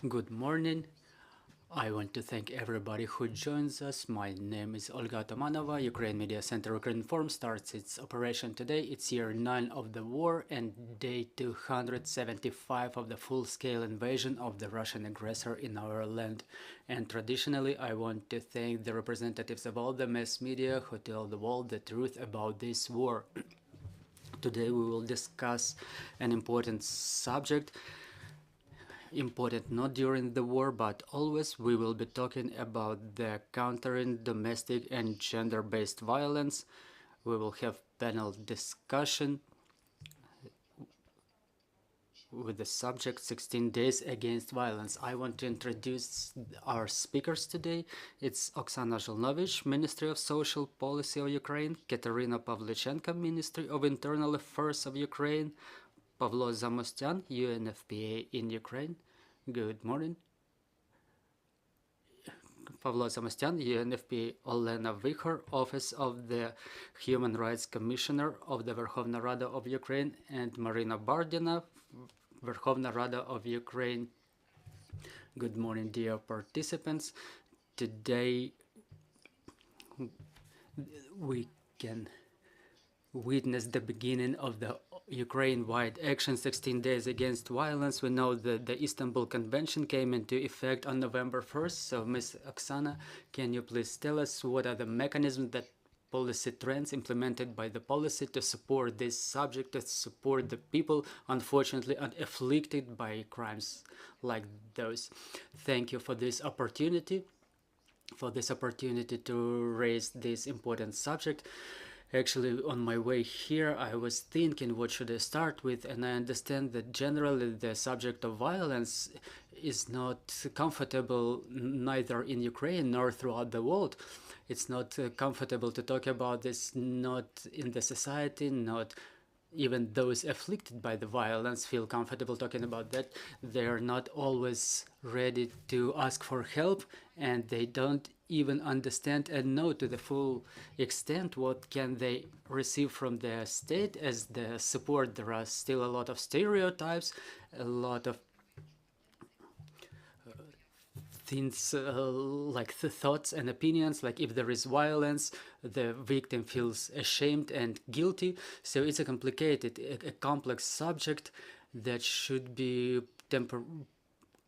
Good morning. I want to thank everybody who joins us. My name is Olga Tomanova. Ukraine Media Center Ukraine Forum starts its operation today. It's year 9 of the war and day 275 of the full-scale invasion of the Russian aggressor in our land. And traditionally, I want to thank the representatives of all the mass media who tell the world the truth about this war. Today we will discuss an important subject, important not during the war, but always. We will be talking about the countering domestic and gender-based violence. We will have panel discussion with the subject 16 days against violence. I want to introduce our speakers today. It's Oksana Zholnovych, Ministry of Social Policy of Ukraine, Kateryna Pavlichenko, Ministry of Internal Affairs of Ukraine, Pavlo Zamostian, UNFPA in Ukraine. Good morning. Pavlo Zamostian, UNFPA, Olena Vykhor, Office of the Human Rights Commissioner of the Verkhovna Rada of Ukraine, and Maryna Bardina, Verkhovna Rada of Ukraine. Good morning, dear participants. Today we can witness the beginning of the Ukraine-wide action 16 days against violence. We know that the Istanbul Convention came into effect on November 1st. So, Ms. Oksana, can you please tell us what are the mechanisms that policy trends implemented by the policy to support this subject, to support the people, unfortunately, afflicted by crimes like those? Thank you for this opportunity, to raise this important subject. Actually, on my way here, I was thinking what should I start with, and I understand that generally the subject of violence is not comfortable neither in Ukraine nor throughout the world. It's not comfortable to talk about this, not in the society, not even those afflicted by the violence feel comfortable talking about that. They're not always ready to ask for help, and they don't even understand and know to the full extent what can they receive from the state as the support. There are still a lot of stereotypes, a lot of things like the thoughts and opinions, like if there is violence, the victim feels ashamed and guilty. So it's a complicated, a complex subject that should be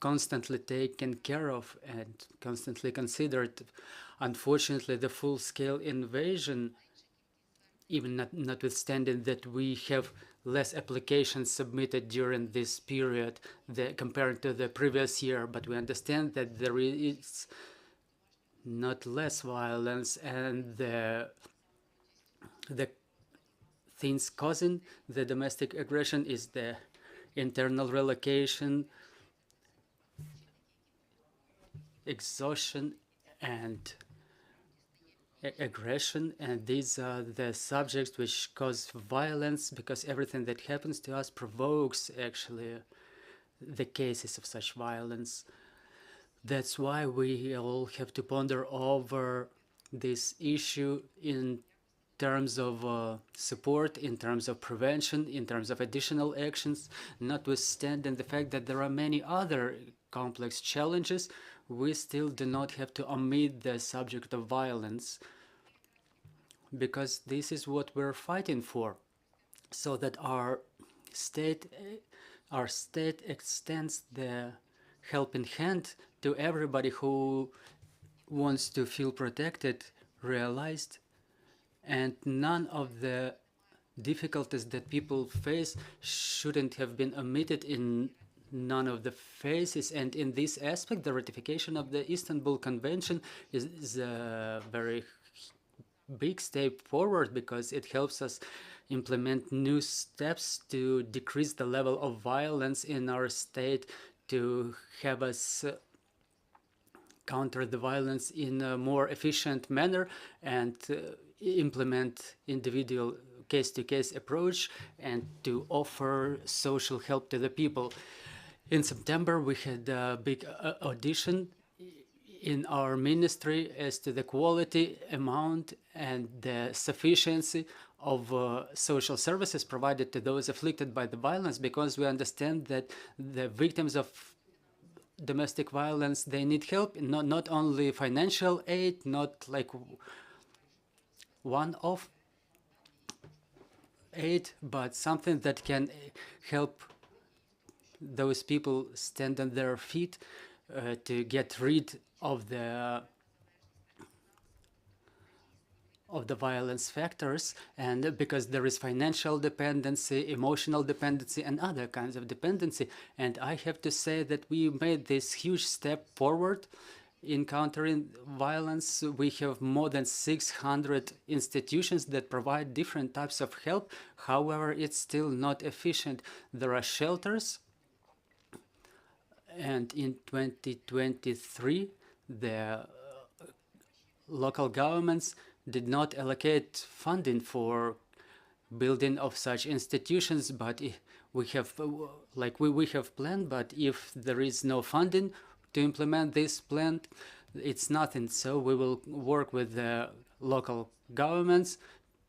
constantly taken care of and constantly considered. Unfortunately, the full-scale invasion, even notwithstanding that we have less applications submitted during this period compared to the previous year, but we understand that there is not less violence, and the things causing the domestic aggression is the internal relocation, exhaustion, and aggression, and these are the subjects which cause violence, because everything that happens to us provokes actually the cases of such violence. That's why we all have to ponder over this issue in terms of support, in terms of prevention, in terms of additional actions, notwithstanding the fact that there are many other complex challenges. We still do not have to omit the subject of violence, because this is what we're fighting for, so that our state extends the helping hand to everybody who wants to feel protected, realized, and none of the difficulties that people face shouldn't have been omitted in none of the phases. And in this aspect, the ratification of the Istanbul Convention is a very big step forward, because it helps us implement new steps to decrease the level of violence in our state, to have us counter the violence in a more efficient manner, and implement individual case-to-case approach, and to offer social help to the people. In September, we had a big audition in our ministry as to the quality, amount, and the sufficiency of social services provided to those afflicted by the violence, because we understand that the victims of domestic violence, they need help, not only financial aid, not like one-off aid, but something that can help those people stand on their feet, to get rid of the violence factors. And because there is financial dependency, emotional dependency, and other kinds of dependency. And I have to say that we made this huge step forward in countering violence. We have more than 600 institutions that provide different types of help. However, it's still not efficient. There are shelters, and in 2023, the local governments did not allocate funding for building of such institutions, but we have we have planned, but if there is no funding to implement this plan, it's nothing. So we will work with the local governments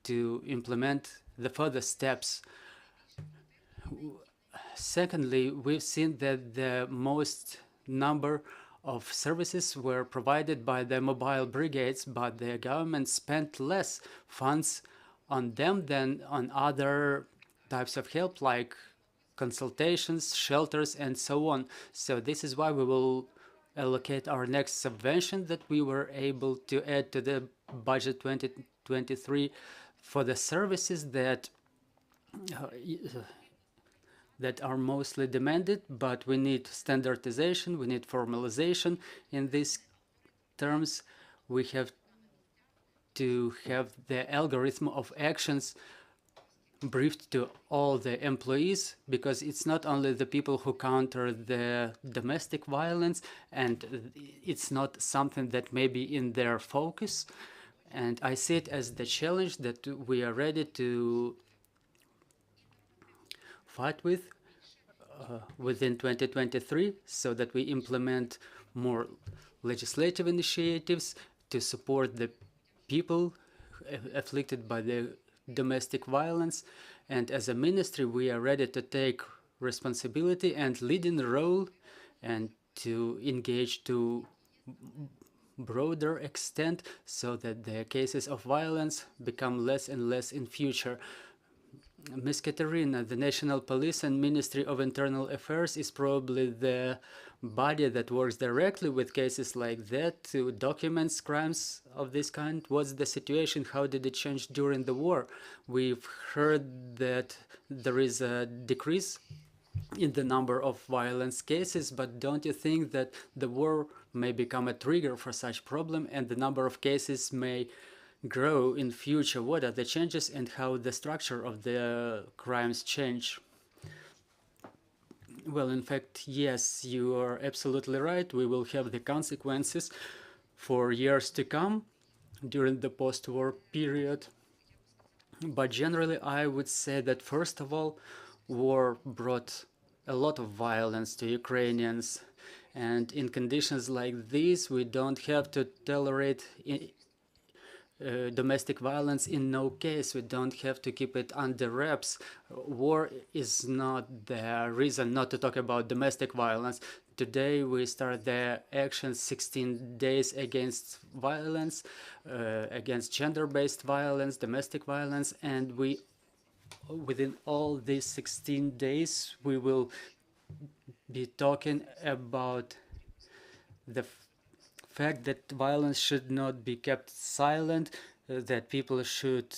to implement the further steps. Secondly, we've seen that the most number of services were provided by the mobile brigades, but the government spent less funds on them than on other types of help, like consultations, shelters, and so on. So this is why we will allocate our next subvention that we were able to add to the budget 2023 for the services that are mostly demanded, but we need standardization, we need formalization in these terms. We have to have the algorithm of actions briefed to all the employees, because it's not only the people who counter the domestic violence, and it's not something that may be in their focus. And I see it as the challenge that we are ready to fight with within 2023, so that we implement more legislative initiatives to support the people afflicted by the domestic violence. And as a ministry, we are ready to take responsibility and leading role, and to engage to broader extent, so that the cases of violence become less and less in future. Ms. Kateryna, the National Police and Ministry of Internal Affairs is probably the body that works directly with cases like that to document crimes of this kind. What's the situation? How did it change during the war? We've heard that there is a decrease in the number of violence cases, but don't you think that the war may become a trigger for such problem, and the number of cases may grow in future? What are the changes, and how the structure of the crimes change? Well, in fact, yes, you are absolutely right. We will have the consequences for years to come during the post-war period. But generally, I would say that, first of all, war brought a lot of violence to Ukrainians. And in conditions like these, we don't have to tolerate domestic violence in no case. We don't have to keep it under wraps. War is not the reason not to talk about domestic violence. Today we start the action 16 days against violence, against gender-based violence, domestic violence, and we, within all these 16 days, we will be talking about the fact that violence should not be kept silent, that people should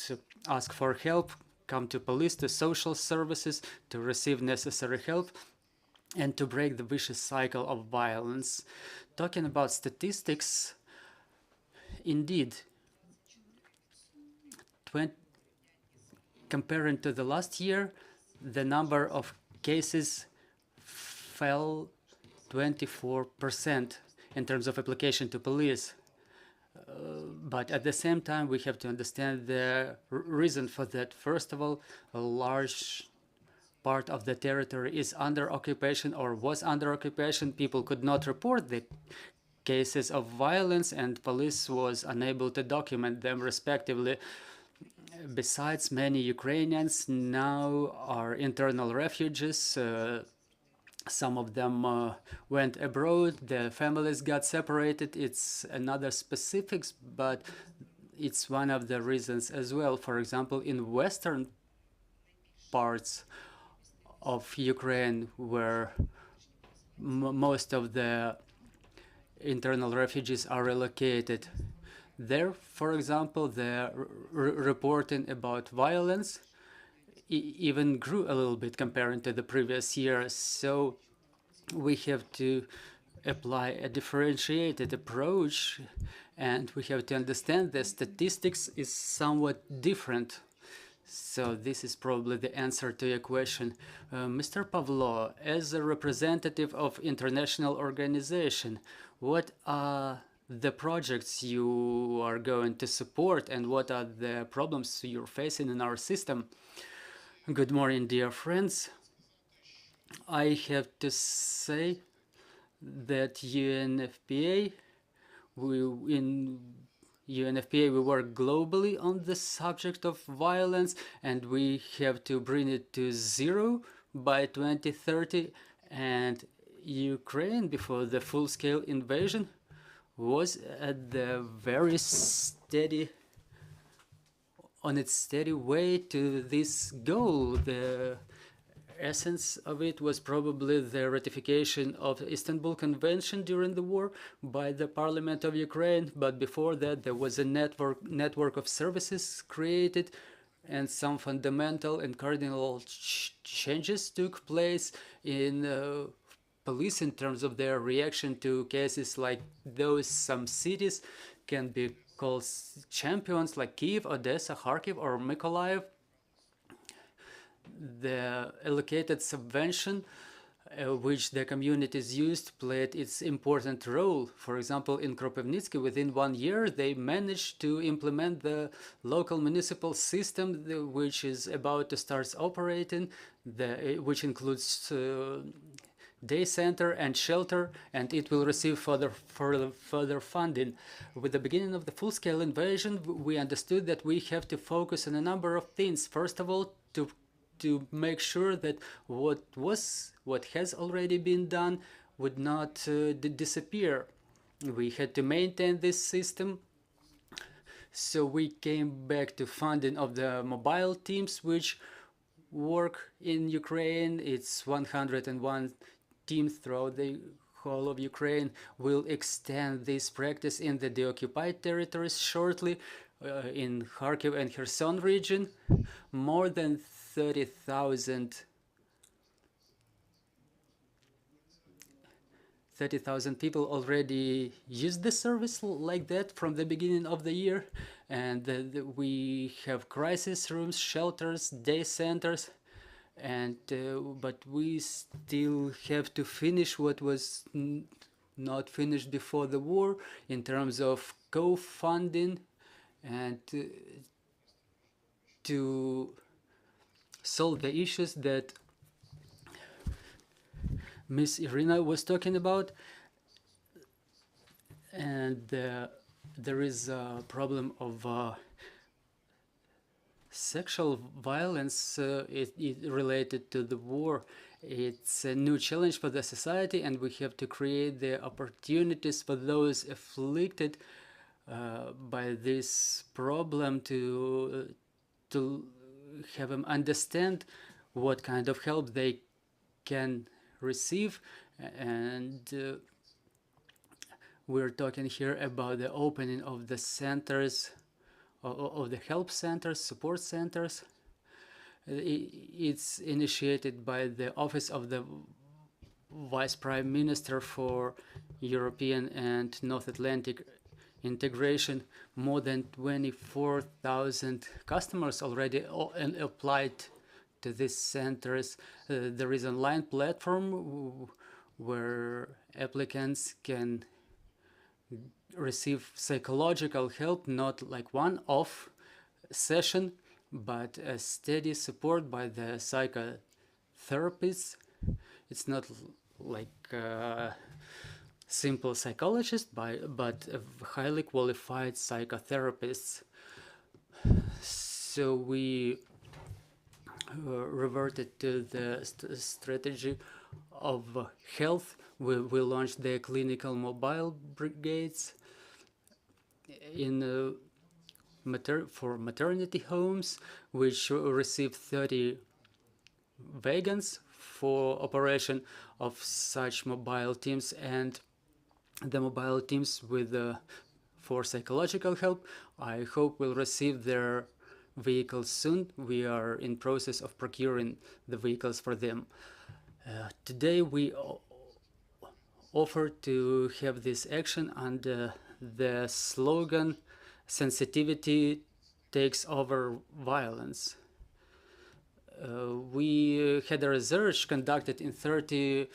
ask for help, come to police, to social services, to receive necessary help, and to break the vicious cycle of violence. Talking about statistics, indeed, comparing to the last year, the number of cases fell 24% in terms of application to police. But at the same time, we have to understand the reason for that. First of all, a large part of the territory is under occupation or was under occupation. People could not report the cases of violence, and police was unable to document them respectively. Besides, many Ukrainians now are internal refugees, Some of them went abroad, their families got separated. It's another specifics, but it's one of the reasons as well. For example, in western parts of Ukraine, where most of the internal refugees are relocated, there, for example, the reporting about violence even grew a little bit compared to the previous year. So we have to apply a differentiated approach, and we have to understand the statistics is somewhat different. So this is probably the answer to your question. Mr. Pavlo, as a representative of international organization, what are the projects you are going to support, and what are the problems you're facing in our system? Good morning, dear friends. I have to say that UNFPA, in UNFPA we work globally on the subject of violence, and we have to bring it to zero by 2030. And Ukraine, before the full-scale invasion, was at the very steady, on its steady way to this goal. The essence of it was probably the ratification of the Istanbul Convention during the war by the Parliament of Ukraine. But before that, there was a network of services created, and some fundamental and cardinal changes took place in police in terms of their reaction to cases like those. Some cities can be called champions, like Kyiv, Odessa, Kharkiv, or Mykolaiv. The allocated subvention which the communities used played its important role. For example, in Kropivnitsky, within 1 year, they managed to implement the local municipal system, which is about to start operating, which includes day center and shelter, and it will receive further funding. With the beginning of the full-scale invasion, we understood that we have to focus on a number of things. First of all, to make sure that what has already been done would not disappear. We had to maintain this system. So we came back to funding of the mobile teams which work in Ukraine. It's 101 teams throughout the whole of Ukraine. We'll extend this practice in the deoccupied territories shortly. In Kharkiv and Kherson region, more than 30,000 people already used the service like that from the beginning of the year. And we have crisis rooms, shelters, day centers, and but we still have to finish what was not finished before the war in terms of co-funding and to solve the issues that Miss Irina was talking about. And there is a problem of sexual violence related to the war. It's a new challenge for the society, and we have to create the opportunities for those afflicted by this problem to have them understand what kind of help they can receive. And we're talking here about the opening of the centers, of the help centers, support centers. It's initiated by the Office of the Vice Prime Minister for European and North Atlantic integration. More than 24,000 customers already applied to these centers. There is an online platform where applicants can receive psychological help, not like one-off session, but a steady support by the psychotherapists. It's not like simple psychologists, but highly qualified psychotherapists. So we reverted to the strategy of health. We launched the clinical mobile brigades in for maternity homes, which received 30 wagons for operation of such mobile teams, and the mobile teams with for psychological help, I hope will receive their vehicles soon. We are in process of procuring the vehicles for them. Today we offer to have this action under the slogan "Sensitivity takes over violence." We had a research conducted in 30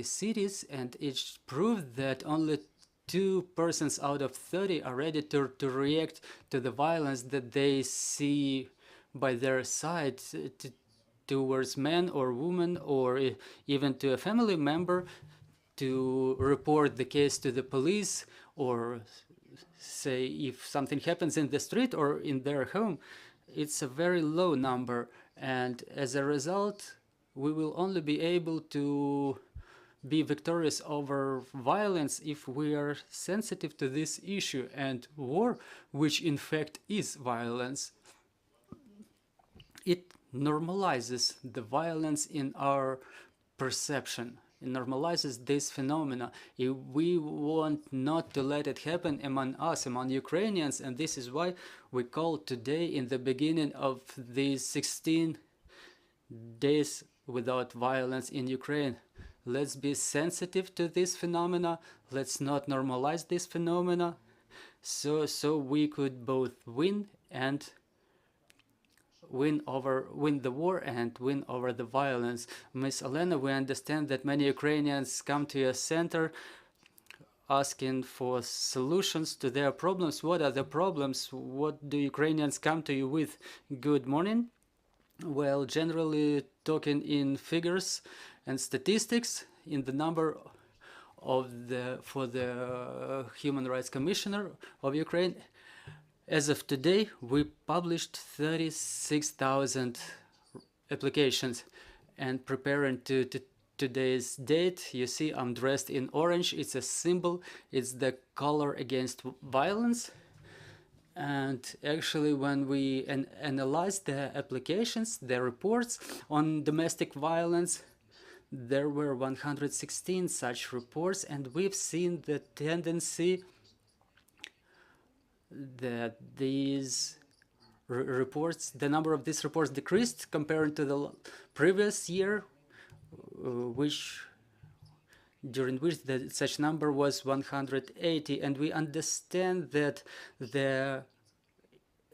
cities, and it proved that only 2 persons out of 30 are ready to react to the violence that they see by their side towards men or women, or even to a family member, to report the case to the police, or say if something happens in the street or in their home. It's a very low number, and as a result, we will only be able to be victorious over violence if we are sensitive to this issue. And war, which in fact is violence, it normalizes the violence in our perception. It normalizes this phenomena. If we want not to let it happen among us, among Ukrainians, and this is why we call today, in the beginning of these 16 days without violence in Ukraine, let's be sensitive to this phenomena. Let's not normalize this phenomena, so we could both win the war and win over the violence. Ms. Olena, we understand that many Ukrainians come to your center asking for solutions to their problems. What are the problems? What do Ukrainians come to you with? Good morning. Well, generally talking in figures and statistics, in the number of for the Human Rights Commissioner of Ukraine, as of today, we published 36,000 applications, and preparing to today's date, you see I'm dressed in orange. It's a symbol. It's the color against violence. And actually, when we analyzed the applications, the reports on domestic violence, there were 116 such reports, and we've seen the tendency that these reports, the number of these reports decreased compared to the previous year, during which such number was 180, and we understand that the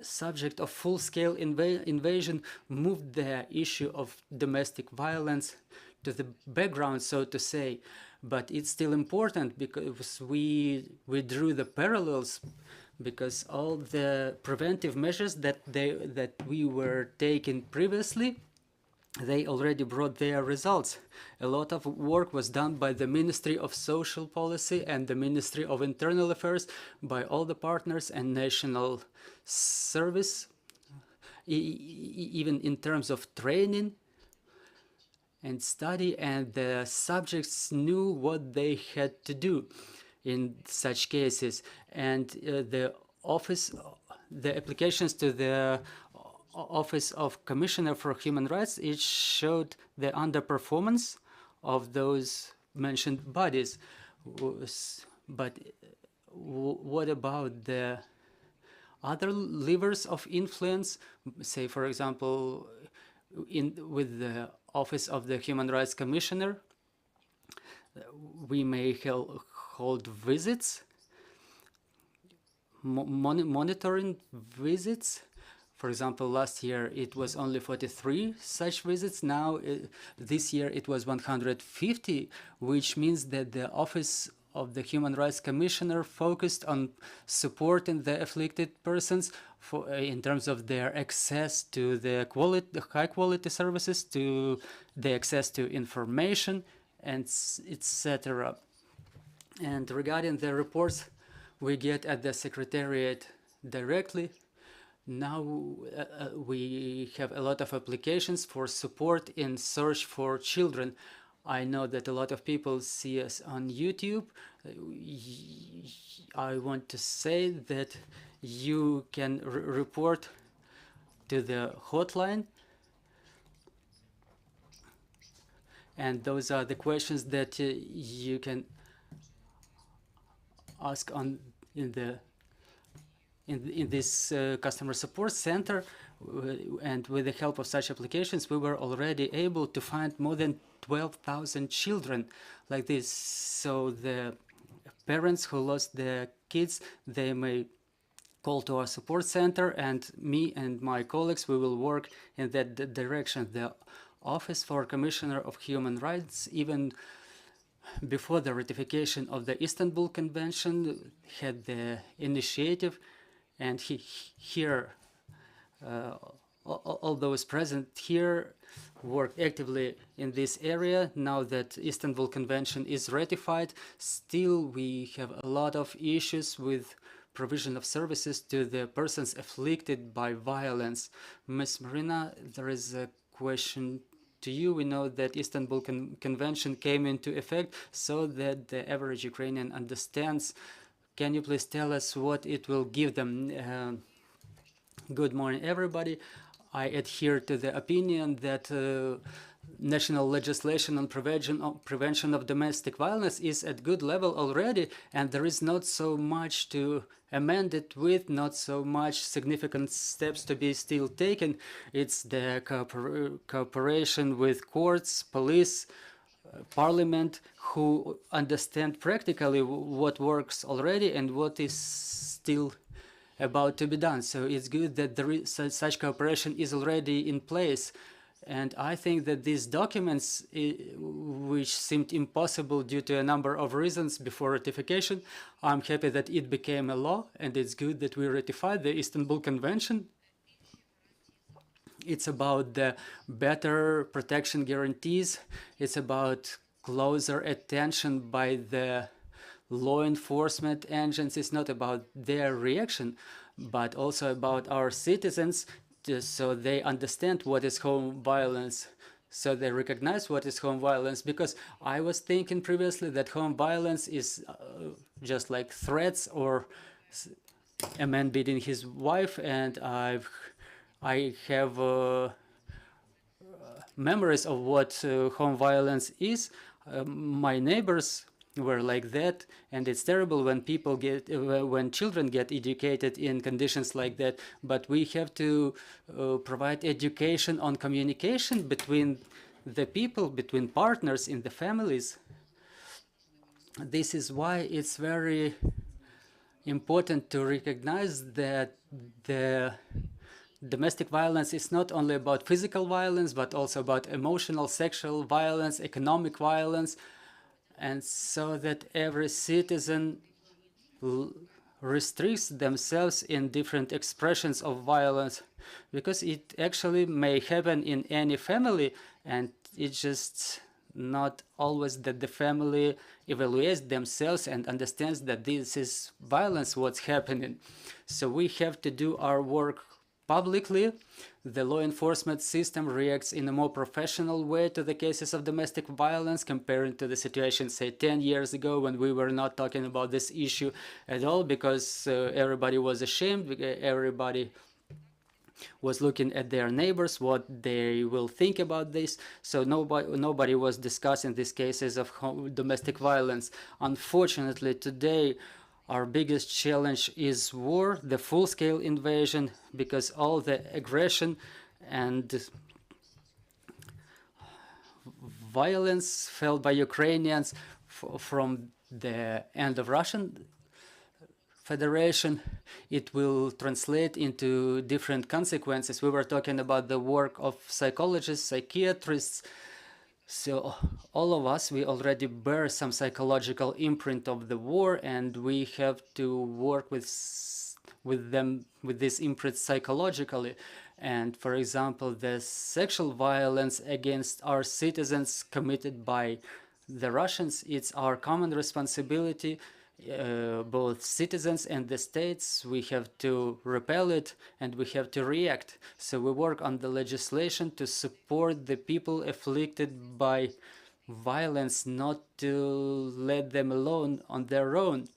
subject of full-scale invasion moved the issue of domestic violence to the background, so to say. But it's still important because we drew the parallels, because all the preventive measures that we were taking previously, they already brought their results. A lot of work was done by the Ministry of Social Policy and the Ministry of Internal Affairs, by all the partners and national service, even in terms of training and study, and the subjects knew what they had to do in such cases. And the applications to the Office of Commissioner for Human Rights, it showed the underperformance of those mentioned bodies. But what about the other levers of influence? Say, for example, with the Office of the Human Rights Commissioner, we may hold visits, monitoring visits. For example, last year it was only 43 such visits. Now, this year it was 150, which means that the Office of the Human Rights Commissioner focused on supporting the afflicted persons in terms of their access to the high-quality services, to the access to information, and etc. And regarding the reports we get at the Secretariat directly, Now we have a lot of applications for support in search for children. I know that a lot of people see us on YouTube. I want to say that you can report to the hotline, and those are the questions that you can ask on in this customer support center. And with the help of such applications, we were already able to find more than 12,000 children like this. So the parents who lost their kids, they may call to our support center, and me and my colleagues, we will work in that direction. The Office for Commissioner of Human Rights, even before the ratification of the Istanbul Convention, had the initiative, and here all those present here work actively in this area. Now that Istanbul Convention is ratified, still we have a lot of issues with provision of services to the persons afflicted by violence. Ms. Maryna, there is a question to you. We know that Istanbul Convention came into effect so that the average Ukrainian understands. Can you please tell us what it will give them? Good morning, everybody. I adhere to the opinion that national legislation on prevention of domestic violence is at good level already, and there is not so much to amend it with, not so much significant steps to be still taken. It's the cooperation with courts, police, parliament, who understand practically what works already and what is still about to be done. So it's good that there is such cooperation is already in place. And I think that these documents, which seemed impossible due to a number of reasons before ratification, I'm happy that it became a law, and it's good that we ratified the Istanbul Convention. It's about the better protection guarantees. It's about closer attention by the law enforcement agencies, not about their reaction, but also about our citizens, so they understand what is home violence, so they recognize what is home violence. Because I was thinking previously that home violence is just like threats or a man beating his wife, and I have memories of what home violence is. My neighbors were like that, and it's terrible when people get when children get educated in conditions like that. But we have to provide education on communication between the people, between partners in the families. This is why it's very important to recognize that the domestic violence is not only about physical violence, but also about emotional, sexual violence, economic violence, and so that every citizen restricts themselves in different expressions of violence, because it actually may happen in any family, and it's just not always that the family evaluates themselves and understands that this is violence, what's happening. So we have to do our work publicly. The law enforcement system reacts in a more professional way to the cases of domestic violence compared to the situation, say, 10 years ago, when we were not talking about this issue at all, because everybody was ashamed, everybody was looking at their neighbors, what they will think about this. So nobody was discussing these cases of domestic violence. Unfortunately, today, our biggest challenge is war, the full-scale invasion, because all the aggression and violence felt by Ukrainians from the end of Russian Federation, it will translate into different consequences. We were talking about the work of psychologists, psychiatrists. So all of us, we already bear some psychological imprint of the war, and we have to work with this imprint psychologically. And for example, the sexual violence against our citizens committed by the Russians, it's our common responsibility. both citizens and the states. We have to repel it and we have to react. So we work on the legislation to support the people afflicted by violence, not to let them alone on their own,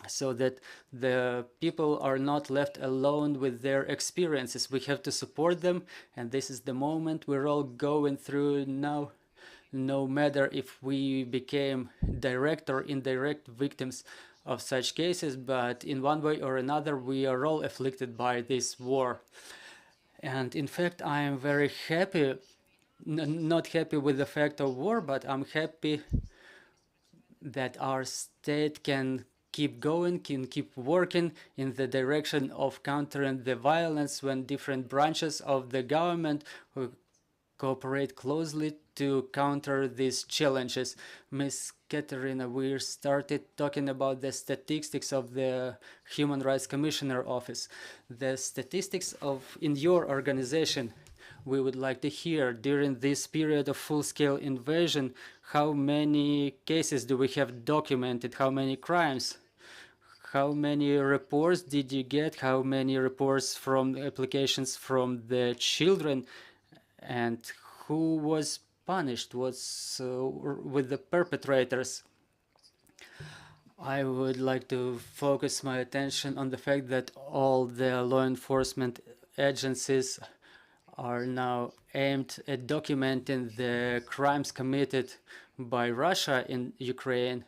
so that the people are not left alone with their experiences. We have to support them, and this is the moment we're all going through now. No matter if we became direct or indirect victims of such cases, but in one way or another, we are all afflicted by this war. And in fact, I am very happy, not happy with the fact of war, but I'm happy that our state can keep going, can keep working in the direction of countering the violence when different branches of the government cooperate closely to counter these challenges. Ms. Kateryna, we started talking about the statistics of the Human Rights Commissioner Office. The statistics of in your organization, we would like to hear during this period of full-scale invasion, how many cases do we have documented, how many crimes? How many reports did you get? How many reports from applications from the children? And who was punished? What's with the perpetrators? I would like to focus my attention on the fact that all the law enforcement agencies are now aimed at documenting the crimes committed by Russia in Ukraine.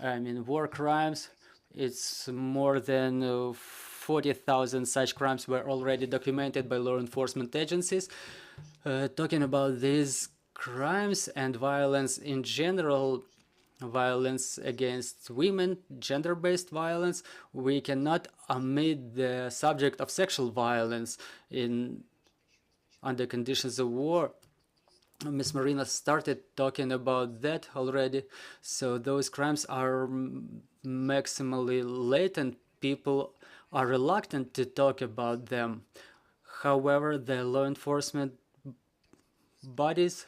I mean, war crimes. It's more than 40,000 such crimes were already documented by law enforcement agencies. Talking about these crimes and violence in general, violence against women, gender-based violence, we cannot omit the subject of sexual violence under conditions of war. Ms. Maryna started talking about that already. So those crimes are maximally latent. People are reluctant to talk about them. However, the law enforcement bodies,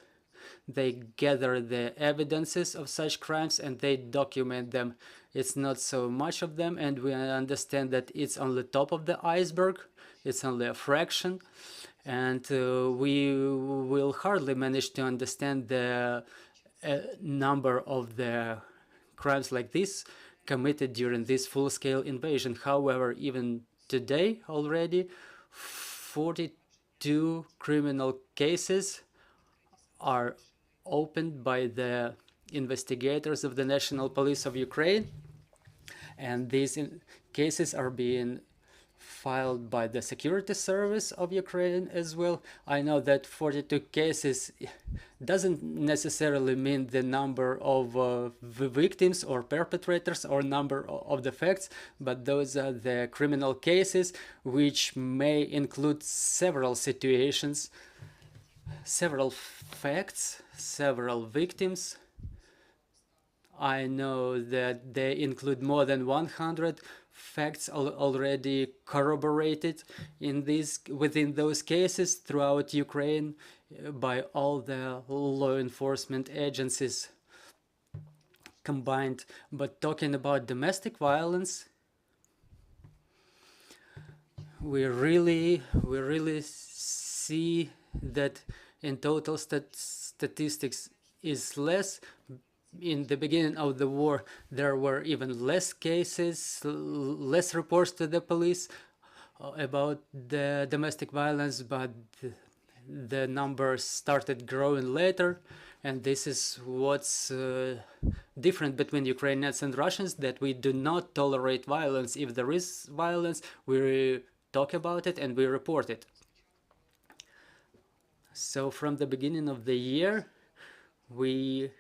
they gather the evidences of such crimes and they document them. It's not so much of them, and we understand that it's on the top of the iceberg. It's only a fraction, and we will hardly manage to understand the number of the crimes like this committed during this full-scale invasion. However, even today already, 42 criminal cases are opened by the investigators of the National Police of Ukraine, and these cases are being filed by the Security Service of Ukraine as well. I know that 42 cases doesn't necessarily mean the number of victims or perpetrators or number of the facts, but those are the criminal cases which may include several situations, several facts, several victims. I know that they include more than 100 facts already corroborated within those cases throughout Ukraine by all the law enforcement agencies combined. But talking about domestic violence, we really see that in total statistics is less. In the beginning of the war, there were even less cases, less reports to the police about the domestic violence, but the numbers started growing later. And this is what's different between Ukrainians and Russians, that we do not tolerate violence. If there is violence, we talk about it and we report it. So from the beginning of the year, we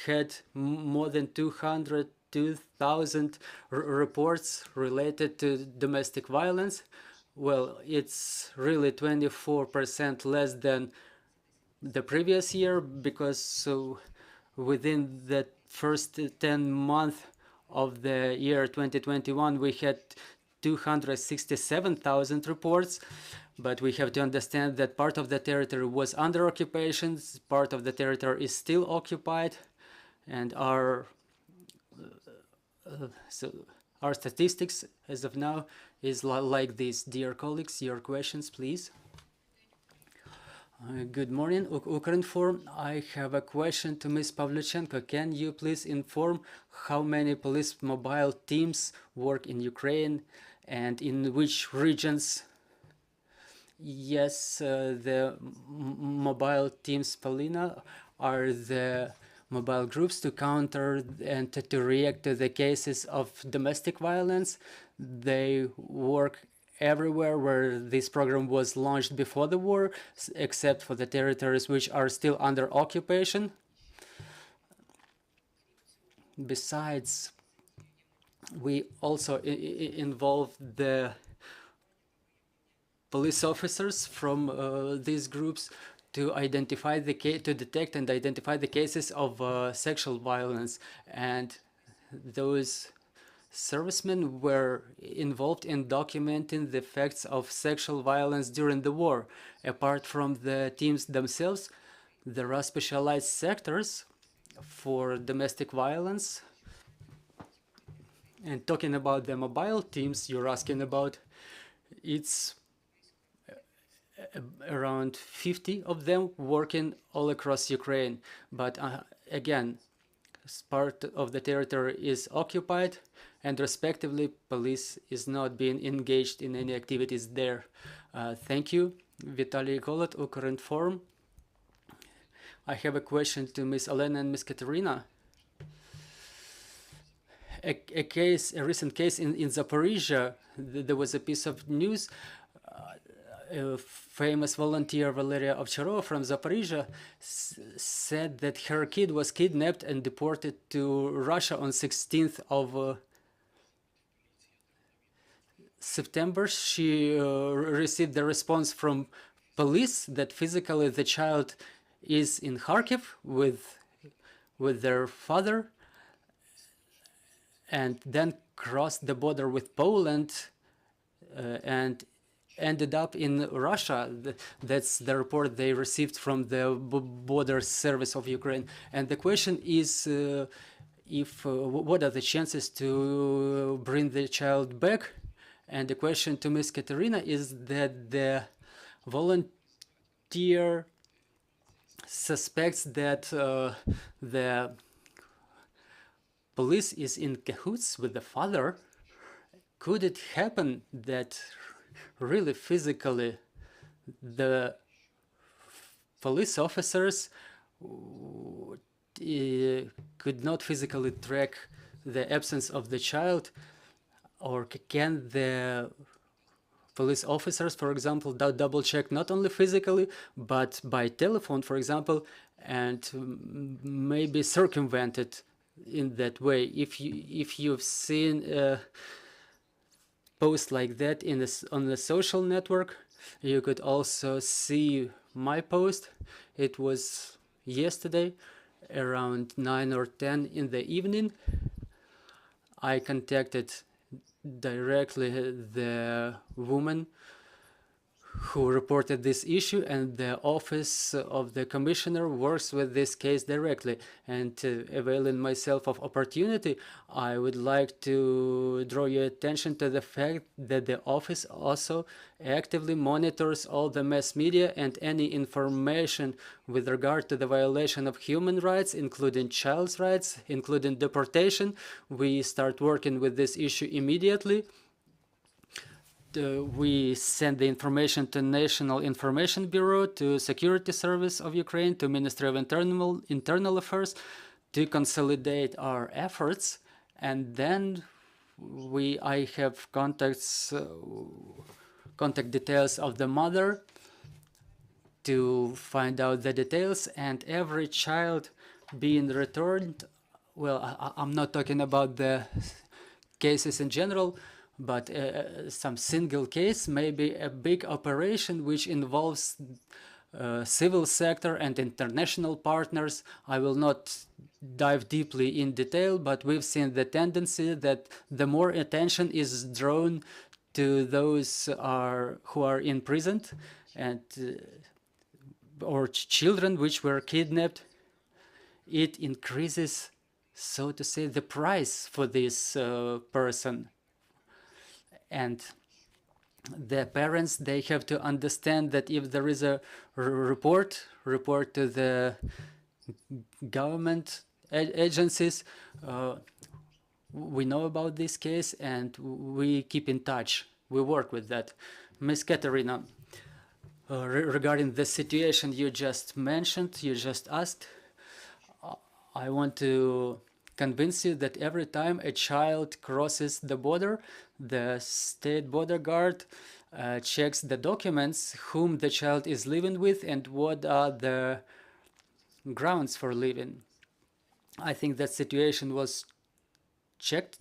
had more than 202,000 reports related to domestic violence. Well, it's really 24% less than the previous year, because within the first 10 months of the year 2021, we had 267,000 reports. But we have to understand that part of the territory was under occupation, part of the territory is still occupied, and our So our statistics as of now is like this. Dear colleagues, your questions, please. Good morning, Ukrinform. I have a question to Ms. Pavlichenko. Can you please inform how many police mobile teams work in Ukraine and in which regions? Yes, the mobile teams, Polina, are the mobile groups to counter and to react to the cases of domestic violence. They work everywhere where this program was launched before the war, except for the territories which are still under occupation. Besides, we also involve the police officers from these groups to identify to detect and identify the cases of sexual violence, and those servicemen were involved in documenting the effects of sexual violence during the war. Apart from the teams themselves, there are specialized sectors for domestic violence. And talking about the mobile teams you're asking about, it's around 50 of them working all across Ukraine. But again, part of the territory is occupied, and respectively, police is not being engaged in any activities there. Thank you. Vitaly Golod, Ukrinform. I have a question to Ms. Olena and Ms. Kateryna. A recent case in Zaporizhia, there was a piece of news. A famous volunteer Valeria Ovcharova from Zaporizhia said that her kid was kidnapped and deported to Russia on 16th of September. She received the response from police that physically the child is in Kharkiv with their father, and then crossed the border with Poland and ended up in Russia. That's the report they received from the border service of Ukraine. And the question is, what are the chances to bring the child back? And the question to Ms. Kateryna is that the volunteer suspects that the police is in cahoots with the father. Could it happen that really physically the police officers could not physically track the absence of the child? Or can the police officers, for example, double check not only physically, but by telephone, for example, and maybe circumvent it in that way? If you've seen a post like that on the social network, you could also see my post. It was yesterday around 9 or 10 in the evening. I contacted directly the woman who reported this issue, and the office of the commissioner works with this case directly. And availing myself of opportunity, I would like to draw your attention to the fact that the office also actively monitors all the mass media and any information with regard to the violation of human rights, including child's rights, including deportation. We start working with this issue immediately. We send the information to National Information Bureau, to Security Service of Ukraine, to Ministry of Internal Affairs to consolidate our efforts. And then I have contact details of the mother to find out the details, and every child being returned. Well, I'm not talking about the cases in general, but some single case, maybe a big operation which involves civil sector and international partners. I will not dive deeply in detail, but we've seen the tendency that the more attention is drawn to those who are imprisoned and or children which were kidnapped, it increases so to say, the price for this person. And the parents, they have to understand that if there is a report to the government agencies, we know about this case and we keep in touch. We work with that. Ms. Kateryna, regarding the situation you just mentioned, you just asked, I want to convince you that every time a child crosses the border, the state border guard checks the documents, whom the child is living with, and what are the grounds for living. I think that situation was checked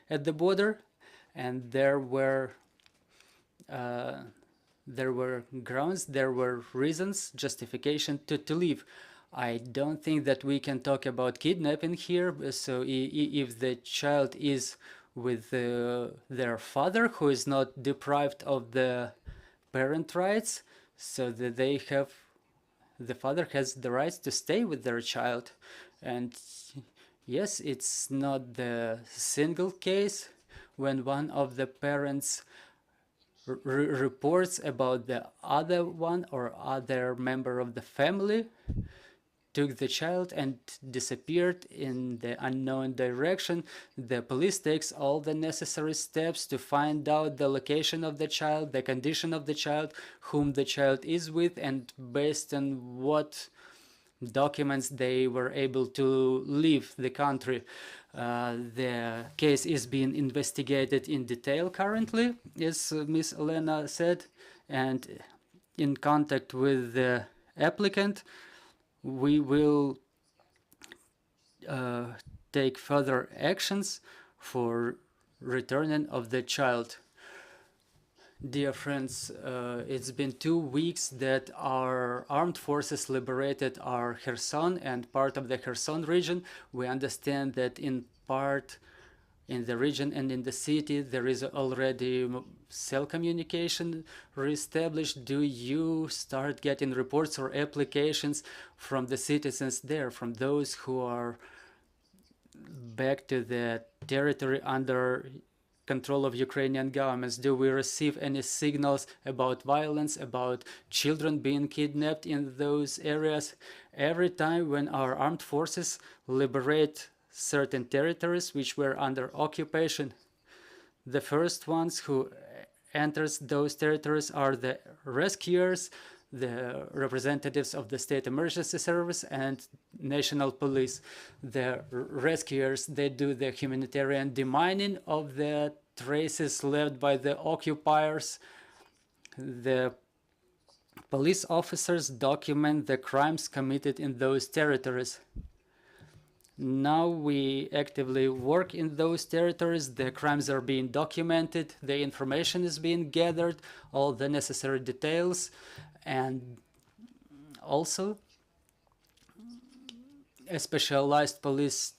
at the border, and there were grounds, there were reasons, justification to leave. I don't think that we can talk about kidnapping here. So if the child is with their father, who is not deprived of the parent rights, so that the father has the rights to stay with their child. And yes, it's not the single case when one of the parents reports about the other one or other member of the family took the child and disappeared in the unknown direction. The police takes all the necessary steps to find out the location of the child, the condition of the child, whom the child is with, and based on what documents they were able to leave the country. The case is being investigated in detail currently, as Ms. Olena said, and in contact with the applicant, we will take further actions for returning of the child. Dear friends, it's been 2 weeks that our armed forces liberated our Kherson and part of the Kherson region. We understand that in part in the region and in the city there is already cell communication reestablished. Do you start getting reports or applications from the citizens there, from those who are back to the territory under control of Ukrainian governments? Do we receive any signals about violence, about children being kidnapped in those areas? Every time when our armed forces liberate certain territories which were under occupation, the first ones who enters those territories are the rescuers, the representatives of the State Emergency Service and National Police. The rescuers, they do the humanitarian demining of the traces left by the occupiers. The police officers document the crimes committed in those territories. Now we actively work in those territories. The crimes are being documented, the information is being gathered, all the necessary details, and also a specialized police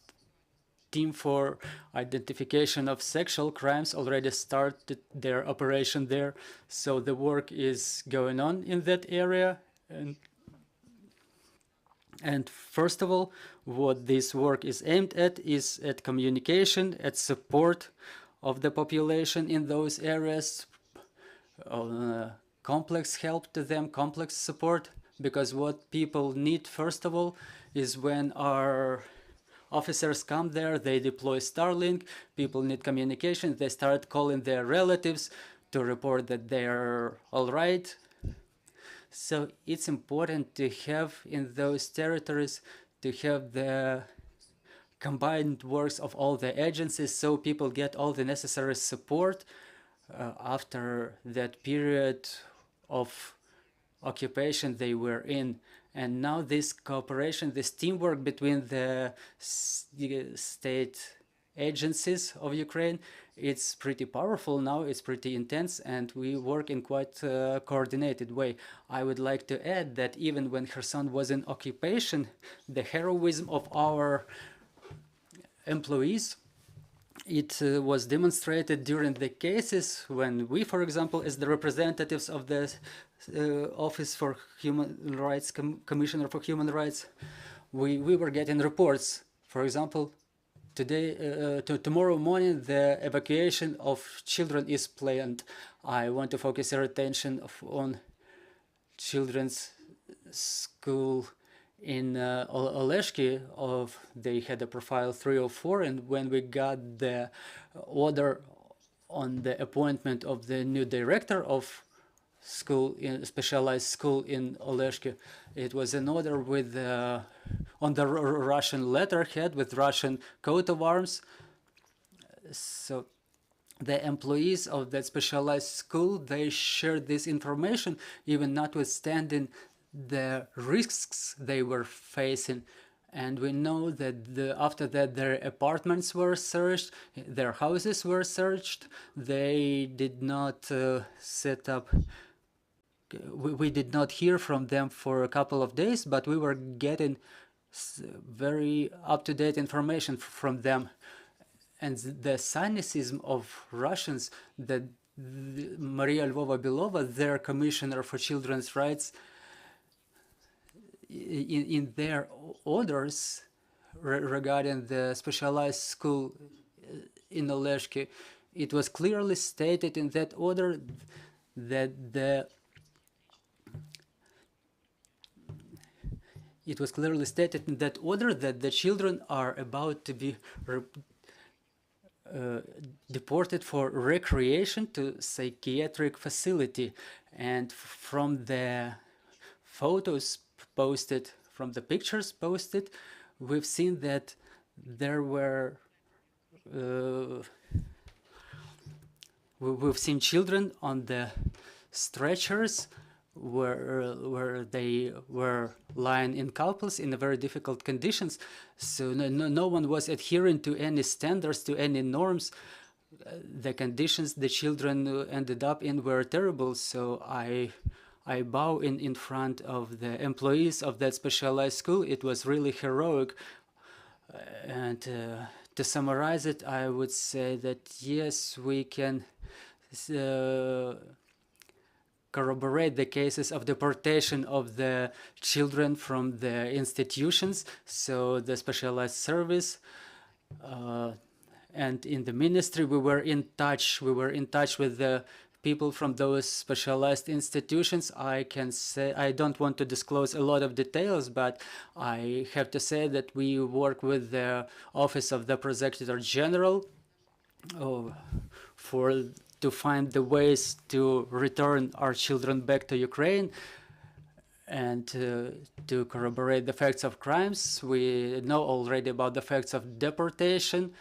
team for identification of sexual crimes already started their operation there. So the work is going on in that area. And first of all, what this work is aimed at is at communication, at support of the population in those areas, complex help to them, complex support, because what people need first of all is when our officers come there, they deploy Starlink, people need communication, they start calling their relatives to report that they're all right. So it's important to have in those territories, to have the combined works of all the agencies so people get all the necessary support after that period of occupation they were in. And now this cooperation, this teamwork between the state agencies of Ukraine, it's pretty powerful now, it's pretty intense, and we work in quite a coordinated way. I would like to add that even when Kherson was in occupation, the heroism of our employees, it was demonstrated during the cases when we, for example, as the representatives of the Office for Human Rights, Commissioner for Human Rights, we were getting reports. For example, tomorrow morning, the evacuation of children is planned. I want to focus your attention on children's school in Oleshki. They had a profile 304, and when we got the order on the appointment of the new director of school, in specialized school in Oleshki, it was an order with on the Russian letterhead with Russian coat of arms. So the employees of that specialized school, they shared this information, even notwithstanding the risks they were facing. And we know that after that, their apartments were searched, their houses were searched. They did not set up. We did not hear from them for a couple of days, but we were getting very up-to-date information from them. And the cynicism of Russians, that Maria Lvova Belova, their commissioner for children's rights, in their orders regarding the specialized school in Oleshki, it was clearly stated in that order that the children are about to be deported for recreation to psychiatric facility. And from the photos posted, from the pictures posted, we've seen that there were we've seen children on the stretchers where they were lying in couples in very difficult conditions. So no one was adhering to any standards, to any norms. The conditions the children ended up in were terrible. So I bow in front of the employees of that specialized school. It was really heroic. And to summarize it, I would say that yes, we can corroborate the cases of deportation of the children from the institutions, so the specialized service, and in the ministry we were in touch. We were in touch with the people from those specialized institutions. I can say, I don't want to disclose a lot of details, but I have to say that we work with the Office of the Prosecutor General to find the ways to return our children back to Ukraine and to corroborate the facts of crimes. We know already about the facts of deportation,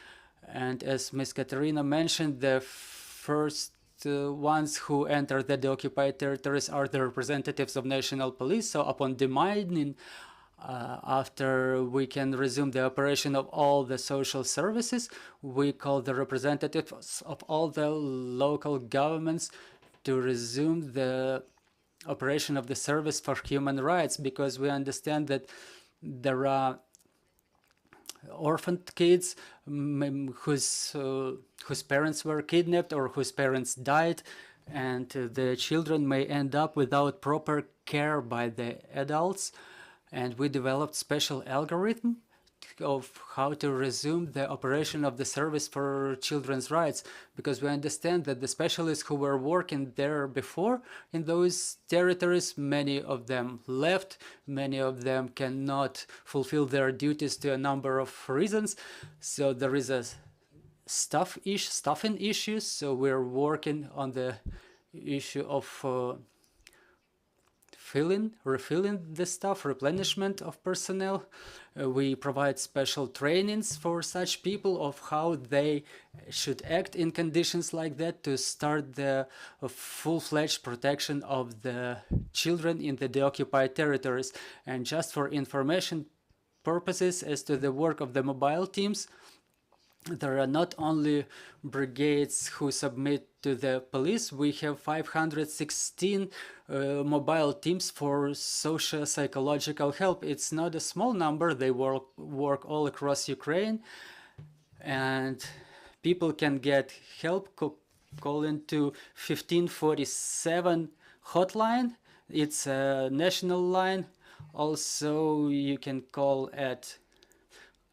and as Ms. Kateryna mentioned, the first ones who enter the occupied territories are the representatives of national police. So upon demanding, after we can resume the operation of all the social services, we call the representatives of all the local governments to resume the operation of the service for human rights, because we understand that there are orphaned kids whose parents were kidnapped or whose parents died, and the children may end up without proper care by the adults. And we developed special algorithm of how to resume the operation of the service for children's rights, because we understand that the specialists who were working there before in those territories, many of them left, many of them cannot fulfill their duties to a number of reasons. So there is a staffing issues. So we're working on the issue of refilling the staff, replenishment of personnel. We provide special trainings for such people of how they should act in conditions like that to start the full-fledged protection of the children in the deoccupied territories. And just for information purposes as to the work of the mobile teams, there are not only brigades who submit to the police. We have 516 mobile teams for socio-psychological help. It's not a small number. They work all across Ukraine, and people can get help calling to 1547 hotline. It's a national line. Also, you can call at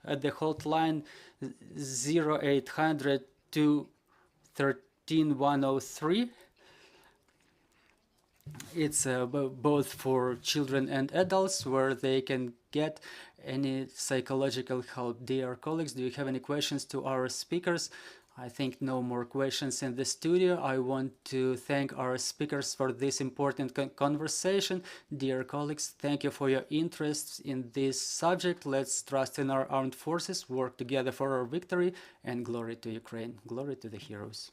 at the hotline 0800 213 103. It's both for children and adults, where they can get any psychological help. Dear colleagues, do you have any questions to our speakers? I think no more questions in the studio. I want to thank our speakers for this important conversation. Dear colleagues, thank you for your interest in this subject. Let's trust in our armed forces, work together for our victory, and glory to Ukraine. Glory to the heroes.